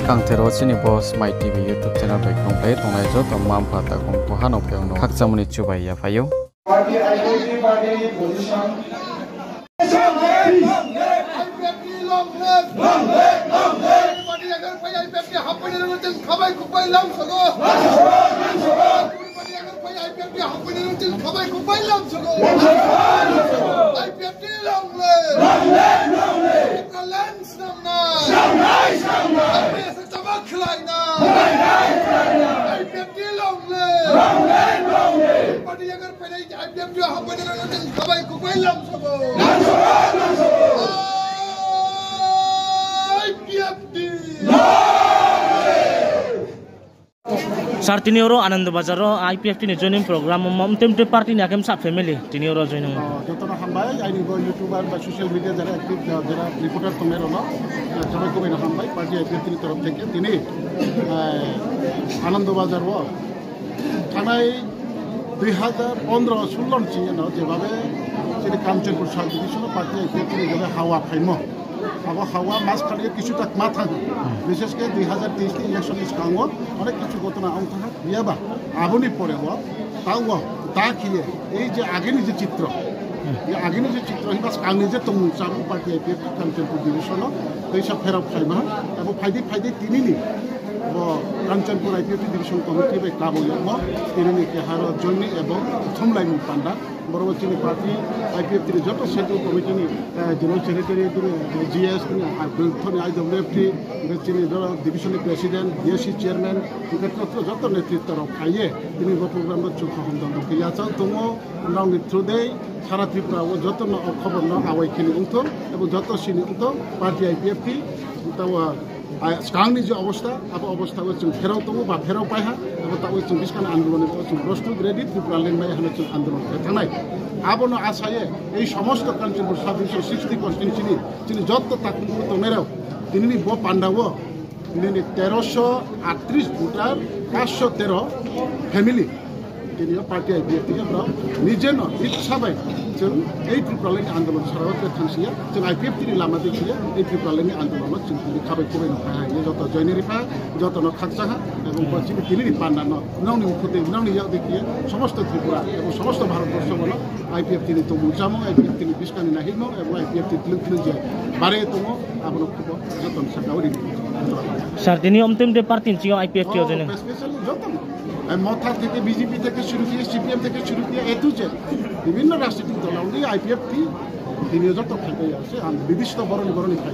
Kangtero chini boss my TV YouTube channel by complete tongai jo to mam phata kong pohano pyang no khakchamuni chubai ya phayo party identity party position party agar pai IPF ke hapani ro tin khabai kubai lam sago party agar pai IPF ke hapani ro tin khabai kubai lam sago IPF ke long le lens nam na IPF se tabak khlai na IPF ke long le party agar pai IPF ke hapani ro tin khabai kubai lam sago Sartini euro Anand Bazar IPF ni joining program temte party ni akem sa family tini euro joining jotona hambai ai go youtuber ba social media jara active jara reporter tomero no সবাই কবে না hambai party IPF ni তরফ থেকে তিনি আনন্দ বাজার ও থানায় 2015-16 চিনো যেভাবে তিনি Kanchanpur sub division party IPF ni যেভাবে হাওয়া খাইমো হাওয়া মাস খালিয়ে কিছুটা মাথা বিশেষ করে 2023 ইলেকশন ইসকাঙ্গো অনেক কিছু ঘটনা অংশ বিয়াবা আবনি পরে হওয়া তাও তা খেয়ে এই যে আগের যে চিত্র এই আগের যে চিত্র এই বাস কাঙ্গে যে তমু চাবু পার্টি IPF কাঞ্চনপুর ডিভিশন এইসব ফেরক ফাইবা এবং ফাইদে তিনি কাঞ্চনপুর IPF ডিভিশন কমিটি বে কাবুলম তিনি কে হার জন্নি এবং থমলাইমু পান্ডা বড় চিনি পার্টি IPF তিনি যত সেন্ট্রাল কমিটি নি জেনারেল সেক্রেটারি GS তিনি IWFT চিনি ডিভিশন প্রেসিডেন্ট DSC চেয়ারম্যান ক্ষেত্রে যত নেতৃত্ব খাইয়ে তিনি প্রোগ্রাম চুখন্দন কিয়াচাও দङ রাউন্ড থ্রুদে সারা ত্রিপুরা ও যত খবর ন আওয়াইখিনি উংথ এবং যত সিনি উংথ পার্টি IPF তাও sekarang ni je অবস্থা হচ্ছে ফেরাও তবু বা ফেরাও পাইহা এবং তা হচ্ছে বিস্কান আন্দোলনের প্রস্তুত রেডি ত্রিপুরা লেনবাই হচ্ছে আন্দোলন থানায় আবনো আশায়ে এই সমস্ত কাঞ্চনপুর সাব ডিভিশন 60 কনস্টিটিউশন তিনি যত তাকুন তোমেরাও তিনি ব পান্ডাও তিনি 1338 ভোটার 513 ফ্যামিলি তিনি পার্টি IPF থেকে নিজে ন ইচ্ছাবাই जों এই ত্রিপুরালেনি আন্দোলন সারাতে থানসিয়া जों IPF তিনি লামা দেখিয়ে এই ত্রিপুরালেনি আন্দোলন जों খাবাই কবে নখায় যত জয়নিরিফা যত ন খাকচাহা এবং তিনি পান্ডা নাউনি উঠতে নাউনি ইয়া দেখিয়ে সমস্ত ত্রিপুরা এবং সমস্ত ভারতবর্ষ বলো IPF তিনি তো মুজামো IPF তিনি বিস্কানি নাহিমো এবং IPF তিনি যে বারে তোমো আবনো খুব যত সাকাউরি স্যার তিনি অন্তিম ডে পার্টিন চিও IPF টিও জেনে স্পেশালি যত মথা থেকে বিজেপি থেকে শুরু করে CPM থেকে শুরু করে এতুজে বিভিন্ন রাজনৈতিক দল IPF তিনি যত খাইতে আছে বিদিষ্ট বরণী খাই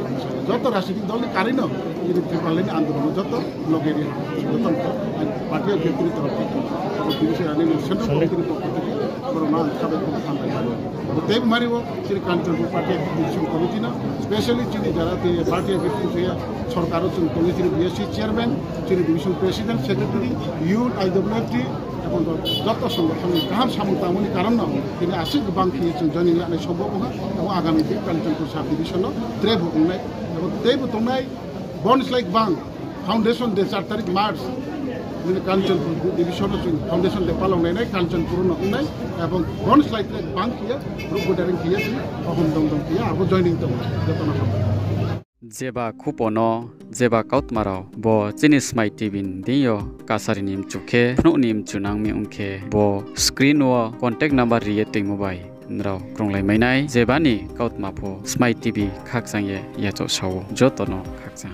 যত রাজনৈতিক দল কারিন কিন্তু ত্রিপুরালেনি আন্দোলন যত লগের যত পার্টি IPF তরফ থেকে সেন্ট্রাল কমিটির পক্ষ থেকে করোনা খাবার খাই তেব মারিব তিনি কাঞ্চনপুর পার্টি IPF কমিটি না স্পেশালি তিনি যারা পার্টি IPF সরকার কমিটির BSC চেয়ারম্যান তিনি ডিভিশন প্রেসিডেন্ট সেক্রেটারি IWFT এবং যত সংগঠন গাহাম সামন্তামনি কারণ তিনি আশিক বাংখিয়েছেন জয়নিং লানাय সম্ভব নয় এবং আগামী দিন কাঞ্চনপুর সাব ডিভিশন ত্রেব বুंनाय এবং তেব তোমনাय বনস লাইক বাং ফাউন্ডেশন ডে 4 তারিখ মার্চ তিনি কাঞ্চনপুর ডিভিশন ফাউন্ডেশন ডে পালংनाय কাঞ্চনপুর নংनाय এবং বনস লাইক বাংখিয়ে গ্রুপ গোটারিং কিয়ে অহম দমদম কিয়ে আবো জয়নিং তো যতনা जेबा खुपोनो जेबा काउतमारो बो चिनिस माइ टिभिन दियो कासारि निम चुखे नो निम चुनांग मी उनखे बो स्क्रीन व कॉन्टेक्ट नंबर रिये टिंग मोबाइल नराव क्रोंलाय मैनाय जेबानि काउतमाफो स्माइ टिभि खाकजांये याचो सावो जतनो खाकजा